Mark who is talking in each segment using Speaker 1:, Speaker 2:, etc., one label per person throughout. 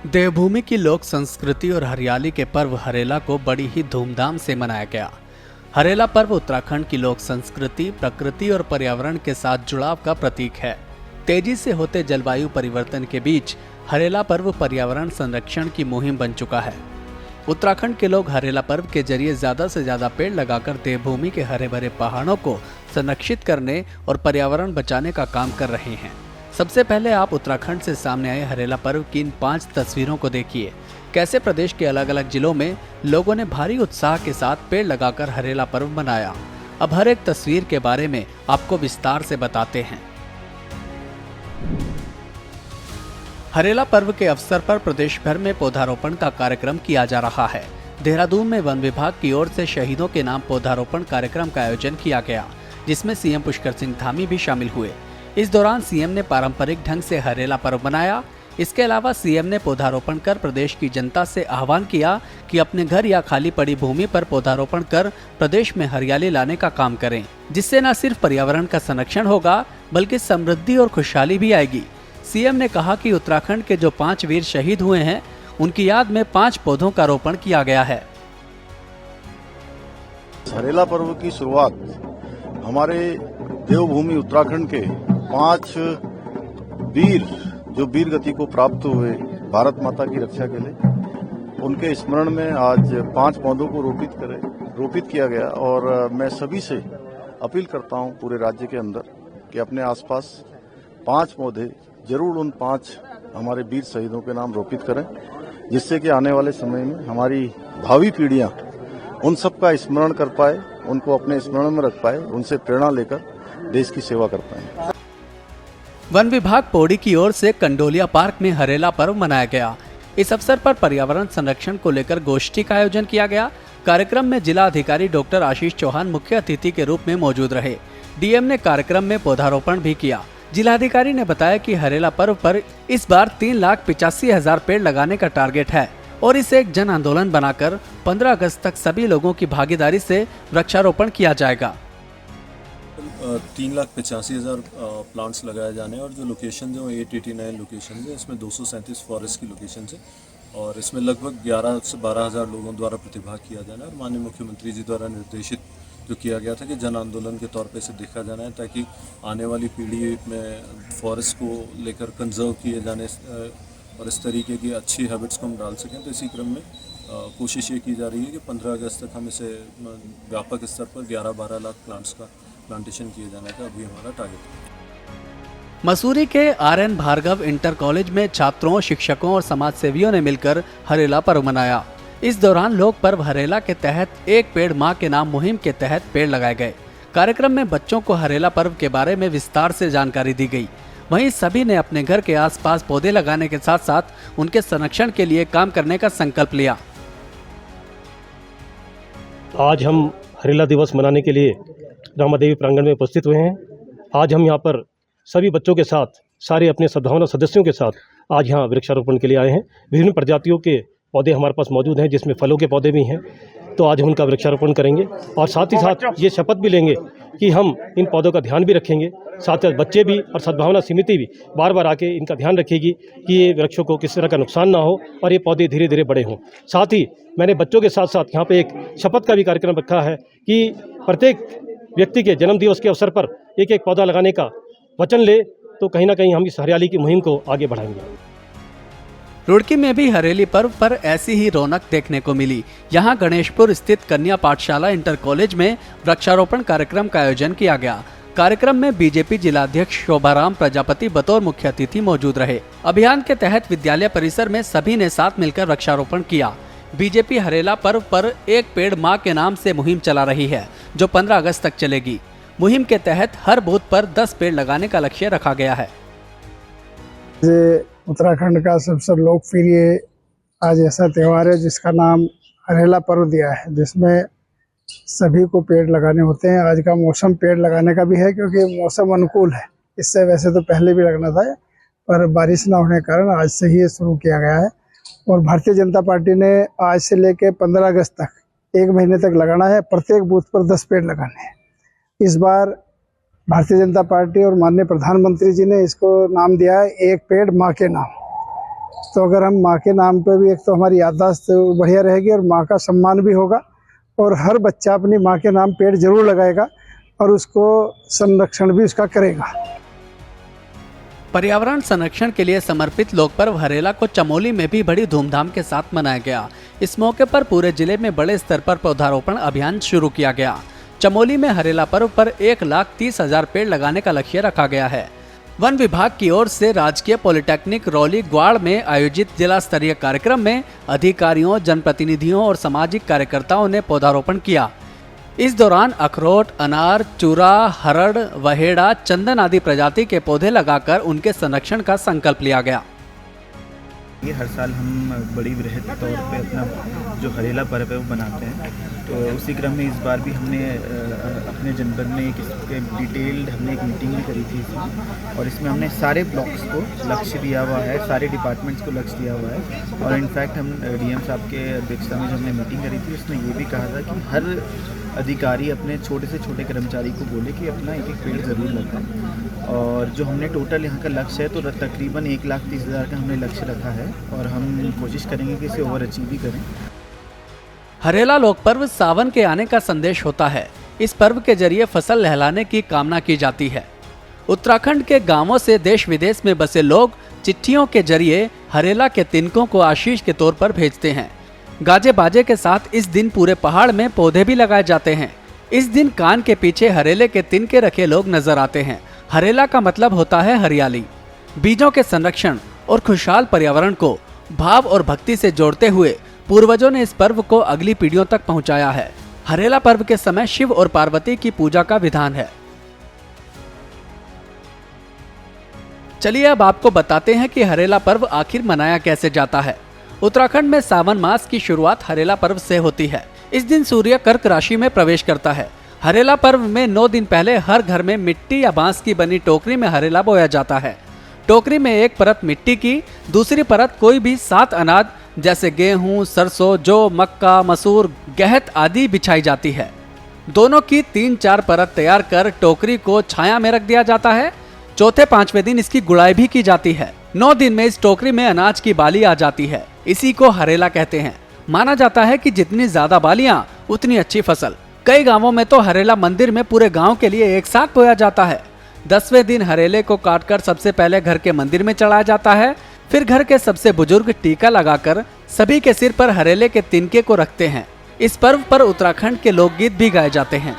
Speaker 1: देवभूमि की लोक संस्कृति और हरियाली के पर्व हरेला को बड़ी ही धूमधाम से मनाया गया। हरेला पर्व उत्तराखंड की लोक संस्कृति, प्रकृति और पर्यावरण के साथ जुड़ाव का प्रतीक है। तेजी से होते जलवायु परिवर्तन के बीच हरेला पर्व पर्यावरण संरक्षण की मुहिम बन चुका है। उत्तराखंड के लोग हरेला पर्व के जरिए ज्यादा से ज्यादा पेड़ लगाकर देवभूमि के हरे भरे पहाड़ों को संरक्षित करने और पर्यावरण बचाने का काम कर रहे हैं। सबसे पहले आप उत्तराखंड से सामने आए हरेला पर्व की इन 5 तस्वीरों को देखिए। कैसे प्रदेश के अलग अलग जिलों में लोगों ने भारी उत्साह के साथ पेड़ लगाकर हरेला पर्व मनाया। अब हर एक तस्वीर के बारे में आपको विस्तार से बताते हैं। हरेला पर्व के अवसर पर प्रदेश भर में पौधारोपण का कार्यक्रम किया जा रहा है। देहरादून में वन विभाग की ओर से शहीदों के नाम पौधारोपण कार्यक्रम का आयोजन किया गया, जिसमें सीएम पुष्कर सिंह धामी भी शामिल हुए। इस दौरान सीएम ने पारंपरिक ढंग से हरेला पर्व मनाया। इसके अलावा सीएम ने पौधारोपण कर प्रदेश की जनता से आह्वान किया कि अपने घर या खाली पड़ी भूमि पर पौधारोपण कर प्रदेश में हरियाली लाने का काम करें, जिससे न सिर्फ पर्यावरण का संरक्षण होगा बल्कि समृद्धि और खुशहाली भी आएगी। सीएम ने कहा कि उत्तराखंड के जो 5 वीर शहीद हुए हैं, उनकी याद में 5 पौधों का रोपण किया गया है।
Speaker 2: हरेला पर्व की शुरुआत हमारे देवभूमि उत्तराखंड के 5 वीर जो वीर गति को प्राप्त हुए भारत माता की रक्षा के लिए, उनके स्मरण में आज 5 पौधों को रोपित किया गया। और मैं सभी से अपील करता हूं पूरे राज्य के अंदर कि अपने आसपास 5 पौधे जरूर उन 5 हमारे वीर शहीदों के नाम रोपित करें, जिससे कि आने वाले समय में हमारी भावी पीढ़ियां उन सब का स्मरण कर पाए, उनको अपने स्मरण में रख पाए, उनसे प्रेरणा लेकर देश की सेवा कर पाए।
Speaker 1: वन विभाग पौड़ी की ओर से कंडोलिया पार्क में हरेला पर्व मनाया गया। इस अवसर पर पर्यावरण संरक्षण को लेकर गोष्ठी का आयोजन किया गया। कार्यक्रम में जिला अधिकारी डॉक्टर आशीष चौहान मुख्य अतिथि के रूप में मौजूद रहे। डीएम ने कार्यक्रम में पौधारोपण भी किया। जिलाधिकारी ने बताया कि हरेला पर्व पर इस बार 3,85,000 पेड़ लगाने का टारगेट है और इसे एक जन आंदोलन बनाकर 15 अगस्त तक सभी लोगों की भागीदारी से वृक्षारोपण किया जाएगा।
Speaker 3: 3,85,000 प्लांट्स लगाए जाने हैं और जो लोकेशन जो 889 लोकेशन है, इसमें 237 फॉरेस्ट की लोकेशन है और इसमें लगभग 11 से 12,000 लोगों द्वारा प्रतिभाग किया जाना है। और माननीय मुख्यमंत्री जी द्वारा निर्देशित जो किया गया था कि जन आंदोलन के तौर पे इसे देखा जाना है, ताकि आने वाली पीढ़ी में फॉरेस्ट को लेकर कंजर्व किए जाने और इस तरीके की अच्छी हैबिट्स को हम डाल सकें। तो इसी क्रम में कोशिश ये की जा रही है कि 15 अगस्त तक हम इसे व्यापक स्तर पर 11-12 लाख प्लांट्स का प्लांटेशन किए जाने का अभी हमारा टारगेट है।
Speaker 1: मसूरी के RN भार्गव इंटर कॉलेज में छात्रों, शिक्षकों और समाज सेवियों ने मिलकर हरेला पर्व मनाया। इस दौरान लोक पर्व हरेला के तहत एक पेड़ मां के नाम मुहिम के तहत पेड़ लगाए गए। कार्यक्रम में बच्चों को हरेला पर्व के बारे में विस्तार से जानकारी दी गई। वहीं सभी ने अपने घर के आसपास पौधे लगाने के साथ साथ उनके संरक्षण के लिए काम करने का संकल्प लिया।
Speaker 4: आज हम हरेला दिवस मनाने के लिए रामादेवी प्रांगण में उपस्थित हुए हैं। आज हम यहाँ पर सभी बच्चों के साथ, सारे अपने सद्भावना सदस्यों के साथ आज यहाँ वृक्षारोपण के लिए आए हैं। विभिन्न प्रजातियों के पौधे हमारे पास मौजूद हैं, जिसमें फलों के पौधे भी हैं। तो आज हम उनका वृक्षारोपण करेंगे और साथ ही साथ ये शपथ भी लेंगे कि हम इन पौधों का ध्यान भी रखेंगे। साथ ही बच्चे भी और सद्भावना समिति भी बार बार आके इनका ध्यान रखेगी कि ये वृक्षों को किस तरह का नुकसान ना हो और ये पौधे धीरे धीरे बड़े हों। साथ ही मैंने बच्चों के साथ साथ यहाँ पे एक शपथ का भी कार्यक्रम रखा है कि प्रत्येक व्यक्ति के जन्मदिवस के अवसर पर एक एक पौधा लगाने का वचन ले, तो कहीं ना कहीं हम इस हरियाली की मुहिम को आगे बढ़ाएंगे।
Speaker 1: रुड़की में भी हरेली पर्व पर ऐसी ही रौनक देखने को मिली। यहाँ गणेशपुर स्थित कन्या पाठशाला इंटर कॉलेज में वृक्षारोपण कार्यक्रम का आयोजन किया गया। कार्यक्रम में बीजेपी जिलाध्यक्ष शोभाराम प्रजापति बतौर मुख्य अतिथि मौजूद रहे। अभियान के तहत विद्यालय परिसर में सभी ने साथ मिलकर वृक्षारोपण किया। बीजेपी हरेला पर्व पर एक पेड़ मां के नाम से मुहिम चला रही है, जो 15 अगस्त तक चलेगी। मुहिम के तहत हर बूथ पर 10 पेड़ लगाने का लक्ष्य रखा गया है।
Speaker 5: उत्तराखंड का सबसे लोकप्रिय आज ऐसा त्यौहार है जिसका नाम हरेला पर्व दिया है, जिसमें सभी को पेड़ लगाने होते हैं। आज का मौसम पेड़ लगाने का भी है, क्योंकि मौसम अनुकूल है। इससे वैसे तो पहले भी लगना था, पर बारिश ना होने के कारण आज से ही शुरू किया गया है। और भारतीय जनता पार्टी ने आज से लेकर 15 अगस्त तक 1 महीने तक लगाना है। प्रत्येक बूथ पर 10 पेड़ लगाने हैं। इस बार भारतीय जनता पार्टी और माननीय प्रधानमंत्री जी ने इसको नाम दिया है एक पेड़ माँ के नाम। तो अगर हम माँ के नाम पे भी, एक तो हमारी याददाश्त बढ़िया रहेगी और माँ का सम्मान भी होगा, और हर बच्चा अपनी माँ के नाम पेड़ जरूर लगाएगा और उसको संरक्षण भी उसका करेगा।
Speaker 1: पर्यावरण संरक्षण के लिए समर्पित लोक पर्व हरेला को चमोली में भी बड़ी धूमधाम के साथ मनाया गया। इस मौके पर पूरे जिले में बड़े स्तर पर पौधारोपण अभियान शुरू किया गया। चमोली में हरेला पर्व पर 1,30,000 पेड़ लगाने का लक्ष्य रखा गया है। वन विभाग की ओर से राजकीय पॉलिटेक्निक रौली ग्वाड़ में आयोजित जिला स्तरीय कार्यक्रम में अधिकारियों, जनप्रतिनिधियों और सामाजिक कार्यकर्ताओं ने पौधारोपण किया। इस दौरान अखरोट, अनार, चूरा, हरड़, वहेड़ा, चंदन आदि प्रजाति के पौधे लगाकर उनके संरक्षण का संकल्प लिया गया।
Speaker 6: ये हर साल हम बड़ी वृहद तौर पे अपना जो हरेला पर्व है वो मनाते हैं, तो उसी क्रम में इस बार भी हमने अपने जनपद में एक डिटेल्ड हमने एक मीटिंग भी करी थी इसमें, और इसमें हमने सारे ब्लॉक्स को लक्ष्य दिया हुआ है, सारे डिपार्टमेंट्स को लक्ष्य दिया हुआ है। और इनफैक्ट हम डीएम साहब के अध्यक्षता में जो हमने मीटिंग करी थी उसमें ये भी कहा था कि हर अधिकारी अपने छोटे से छोटे कर्मचारी को बोले कि अपना एक पेड़ ज़रूर लगाएं। और जो हमने टोटल यहाँ का लक्ष्य है तो तकरीबन 1,30,000 का हमने लक्ष्य रखा है, और हम कोशिश करेंगे कि इसे ओवर अचीव भी करें।
Speaker 1: हरेला लोक पर्व सावन के आने का संदेश होता है। इस पर्व के जरिए फसल लहलाने की कामना की जाती है। उत्तराखंड के गांवों से देश विदेश में बसे लोग चिट्ठियों के जरिए हरेला के तिनकों को आशीष के तौर पर भेजते हैं। गाजे बाजे के साथ इस दिन पूरे पहाड़ में पौधे भी लगाए जाते हैं। इस दिन कान के पीछे हरेले के तिनके रखे लोग नजर आते हैं। हरेला का मतलब होता है हरियाली। बीजों के संरक्षण और खुशहाल पर्यावरण को भाव और भक्ति से जोड़ते हुए पूर्वजों ने इस पर्व को अगली पीढ़ियों तक पहुंचाया है। हरेला पर्व के समय शिव और पार्वती की पूजा का विधान है। चलिए अब आपको बताते हैं कि हरेला पर्व आखिर मनाया कैसे जाता है। उत्तराखंड में सावन मास की शुरुआत हरेला पर्व से होती है। इस दिन सूर्य कर्क राशि में प्रवेश करता है। हरेला पर्व में 9 दिन पहले हर घर में मिट्टी या बांस की बनी टोकरी में हरेला बोया जाता है। टोकरी में एक परत मिट्टी की, दूसरी परत कोई भी 7 अनाज जैसे गेहूं, सरसों, जौ, मक्का, मसूर, गेहत आदि बिछाई जाती है। दोनों की 3-4 परत तैयार कर टोकरी को छाया में रख दिया जाता है। चौथे 5वें दिन इसकी गुड़ाई भी की जाती है। 9 दिन में इस टोकरी में अनाज की बाली आ जाती है। इसी को हरेला कहते हैं। माना जाता है कि जितनी ज्यादा बालियां उतनी अच्छी फसल। कई गांवों में तो हरेला मंदिर में पूरे गांव के लिए एक साथ बोया जाता है। 10वें दिन हरेले को काटकर सबसे पहले घर के मंदिर में चढ़ाया जाता है। फिर घर के सबसे बुजुर्ग टीका लगाकर सभी के सिर पर हरेले के तिनके को रखते हैं। इस पर्व पर उत्तराखंड के लोकगीत भी गाए जाते हैं।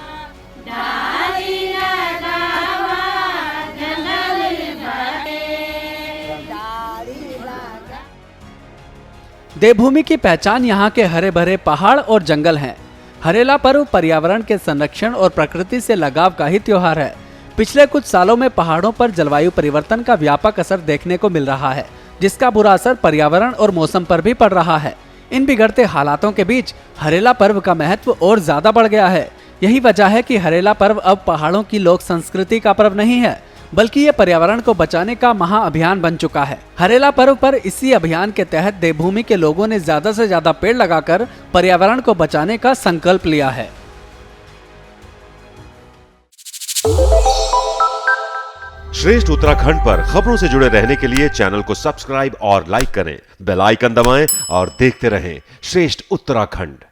Speaker 1: देवभूमि की पहचान यहाँ के हरे भरे पहाड़ और जंगल हैं। हरेला पर्व पर्यावरण के संरक्षण और प्रकृति से लगाव का ही त्योहार है। पिछले कुछ सालों में पहाड़ों पर जलवायु परिवर्तन का व्यापक असर देखने को मिल रहा है, जिसका बुरा असर पर्यावरण और मौसम पर भी पड़ रहा है। इन बिगड़ते हालातों के बीच हरेला पर्व का महत्व और ज्यादा बढ़ गया है। यही वजह है कि हरेला पर्व अब पहाड़ों की लोक संस्कृति का पर्व नहीं है, बल्कि ये पर्यावरण को बचाने का महाअभियान बन चुका है। हरेला पर्व पर इसी अभियान के तहत देवभूमि के लोगों ने ज्यादा से ज्यादा पेड़ लगाकर पर्यावरण को बचाने का संकल्प लिया है।
Speaker 7: श्रेष्ठ उत्तराखंड पर खबरों से जुड़े रहने के लिए चैनल को सब्सक्राइब और लाइक करें, बेल आइकन दबाएं और देखते रहें श्रेष्ठ उत्तराखंड।